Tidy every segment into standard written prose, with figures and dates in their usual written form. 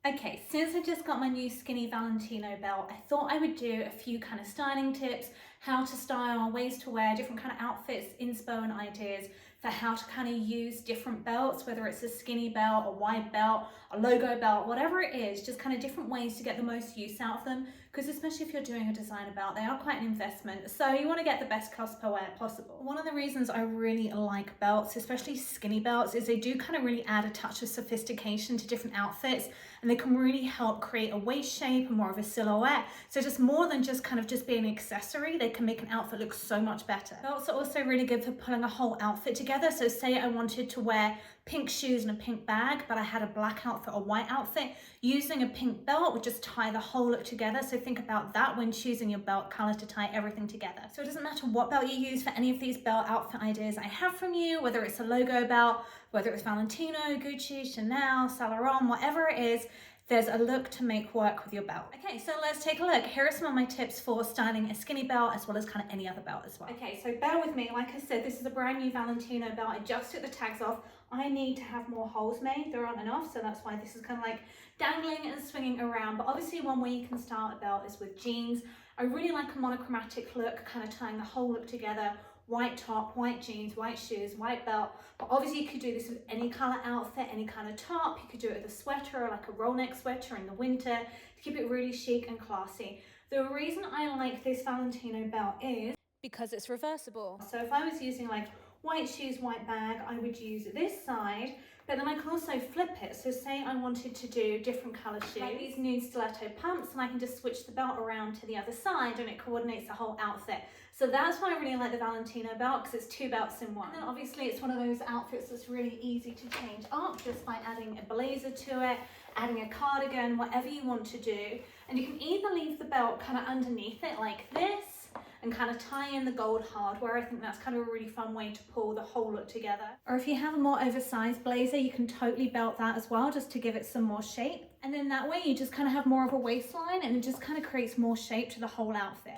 Okay, since I just got my new skinny Valentino belt, I thought I would do a few kind of styling tips, how to style, ways to wear, different kind of outfits, inspo and ideas for how to kind of use different belts, whether it's a skinny belt, a wide belt, a logo belt, whatever it is, just kind of different ways to get the most use out of them. Because especially if you're doing a designer belt, they are quite an investment. So you want to get the best cost per wear possible. One of the reasons I really like belts, especially skinny belts, is they do kind of really add a touch of sophistication to different outfits, and they can really help create a waist shape and more of a silhouette. So just more than just kind of just being an accessory, they can make an outfit look so much better. Belts are also really good for pulling a whole outfit together. So say I wanted to wear pink shoes and a pink bag, but I had a black outfit or white outfit, using a pink belt would just tie the whole look together. So think about that when choosing your belt color to tie everything together. So it doesn't matter what belt you use for any of these belt outfit ideas I have from you, whether it's a logo belt, whether it's Valentino, Gucci, Chanel, Saint Laurent, whatever it is, there's a look to make work with your belt. Okay, so let's take a look. Here are some of my tips for styling a skinny belt as well as kind of any other belt as well. Okay, so bear with me. Like I said, this is a brand new Valentino belt. I just took the tags off. I need to have more holes made. There aren't enough, so that's why this is kind of like dangling and swinging around. But obviously one way you can style a belt is with jeans. I really like a monochromatic look, kind of tying the whole look together. White top, white jeans, white shoes, white belt. But obviously you could do this with any color outfit, any kind of top. You could do it with a sweater, like a roll neck sweater in the winter, to keep it really chic and classy. The reason I like this Valentino belt is because it's reversible. So if I was using like white shoes, white bag, I would use this side, but then I can also flip it. So say I wanted to do different color shoes, like these nude stiletto pumps, and I can just switch the belt around to the other side and it coordinates the whole outfit. So that's why I really like the Valentino belt, because it's two belts in one. And then obviously it's one of those outfits that's really easy to change up just by adding a blazer to it, adding a cardigan, whatever you want to do. And you can either leave the belt kind of underneath it like this, and kind of tie in the gold hardware. I think that's kind of a really fun way to pull the whole look together. Or if you have a more oversized blazer, you can totally belt that as well, just to give it some more shape. And then that way you just kind of have more of a waistline, and it just kind of creates more shape to the whole outfit.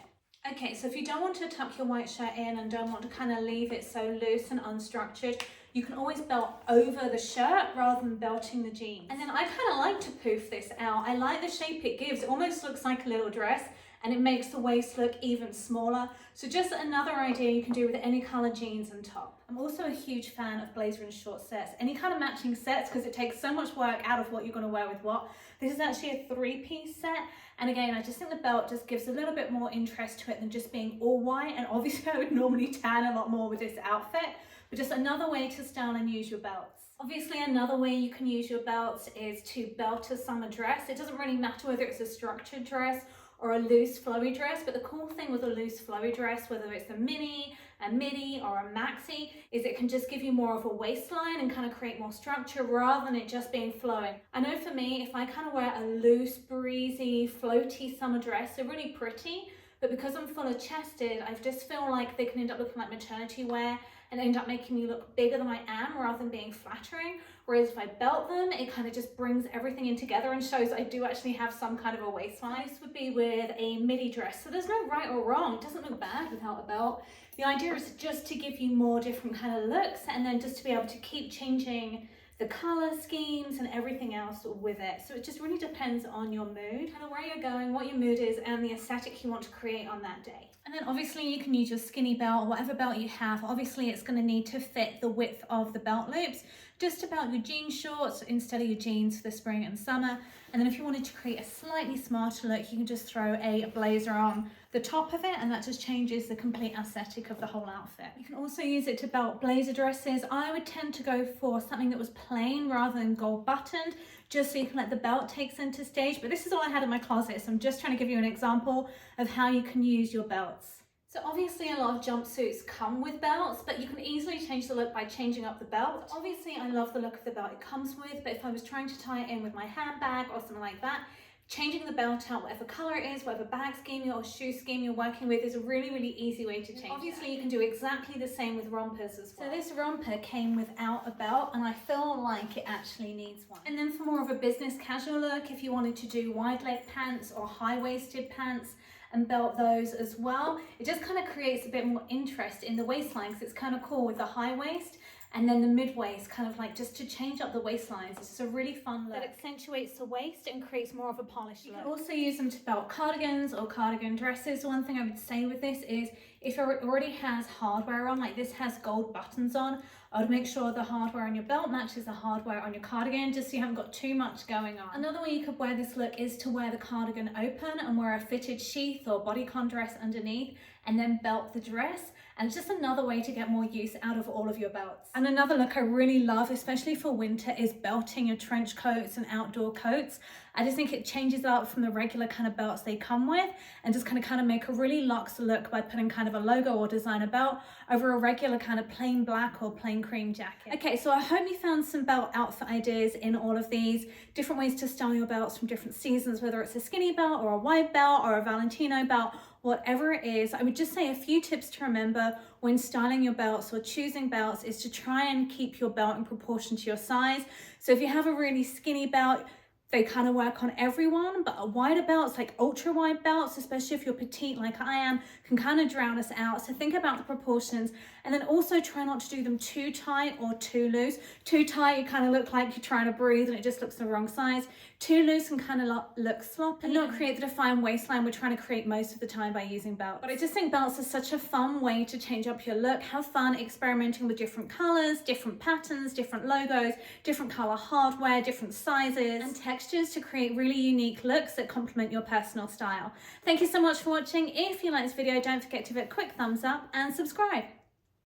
Okay, so if you don't want to tuck your white shirt in and don't want to kind of leave it so loose and unstructured, you can always belt over the shirt rather than belting the jeans. And then I kind of like to poof this out. I like the shape it gives. It almost looks like a little dress, and it makes the waist look even smaller. So just another idea you can do with any color jeans and top. I'm also a huge fan of blazer and short sets, any kind of matching sets, because it takes so much work out of what you're going to wear with what. This is actually a 3-piece set, and again, I just think the belt just gives a little bit more interest to it than just being all white. And obviously I would normally tan a lot more with this outfit, but just another way to style and use your belts. Obviously, another way you can use your belts is to belt a summer dress. It doesn't really matter whether it's a structured dress or a loose flowy dress, but the cool thing with a loose flowy dress, whether it's a mini, a midi, or a maxi, is it can just give you more of a waistline and kind of create more structure rather than it just being flowing. I know for me, if I kind of wear a loose, breezy, floaty summer dress, they're really pretty, but because I'm fuller chested, I just feel like they can end up looking like maternity wear and end up making me look bigger than I am rather than being flattering. Whereas if I belt them, it kind of just brings everything in together and shows I do actually have some kind of a waistline. This would be with a midi dress. So there's no right or wrong. It doesn't look bad without a belt. The idea is just to give you more different kind of looks, and then just to be able to keep changing the color schemes and everything else with it. So it just really depends on your mood, kind of where you're going, what your mood is, and the aesthetic you want to create on that day. And then obviously you can use your skinny belt, whatever belt you have. Obviously it's going to need to fit the width of the belt loops, just about your jean shorts instead of your jeans for the spring and summer. And then if you wanted to create a slightly smarter look, you can just throw a blazer on the top of it, and that just changes the complete aesthetic of the whole outfit. You can also use it to belt blazer dresses. I would tend to go for something that was plain rather than gold buttoned, just so you can let the belt take center stage. But this is all I had in my closet, so I'm just trying to give you an example of how you can use your belts. So obviously a lot of jumpsuits come with belts, but you can easily change the look by changing up the belt. Obviously I love the look of the belt it comes with, but if I was trying to tie it in with my handbag or something like that, changing the belt out, whatever color it is, whatever bag scheme or shoe scheme you're working with, is a really, really easy way to change. Obviously, you can do exactly the same with rompers as well. So this romper came without a belt, and I feel like it actually needs one. And then for more of a business casual look, if you wanted to do wide leg pants or high-waisted pants and belt those as well, it just kind of creates a bit more interest in the waistline, because it's kind of cool with the high waist. and then the mid-waist kind of like just to change up the waistlines. It's just a really fun look that accentuates the waist and creates more of a polished look. You can also use them to belt cardigans or cardigan dresses. One thing I would say with this is if it already has hardware on, like this has gold buttons on, I would make sure the hardware on your belt matches the hardware on your cardigan, just so you haven't got too much going on. Another way you could wear this look is to wear the cardigan open and wear a fitted sheath or bodycon dress underneath, and then belt the dress. And it's just another way to get more use out of all of your belts. And another look I really love, especially for winter, is belting your trench coats and outdoor coats. I just think it changes up from the regular kind of belts they come with, and just kind of make a really luxe look by putting kind of a logo or designer belt over a regular kind of plain black or plain cream jacket. Okay, so I hope you found some belt outfit ideas in all of these, different ways to style your belts from different seasons, whether it's a skinny belt or a wide belt or a Valentino belt. Whatever it is, I would just say a few tips to remember when styling your belts or choosing belts is to try and keep your belt in proportion to your size. So if you have a really skinny belt, they kind of work on everyone, but wider belts, like ultra wide belts, especially if you're petite like I am, can kind of drown us out. So think about the proportions, and then also try not to do them too tight or too loose. Too tight, you kind of look like you're trying to breathe and it just looks the wrong size. Too loose can kind of look sloppy and not create the defined waistline we're trying to create most of the time by using belts. But I just think belts are such a fun way to change up your look. Have fun experimenting with different colors, different patterns, different logos, different color hardware, different sizes and textures to create really unique looks that complement your personal style. Thank you so much for watching. If you like this video, don't forget to give it a quick thumbs up and subscribe.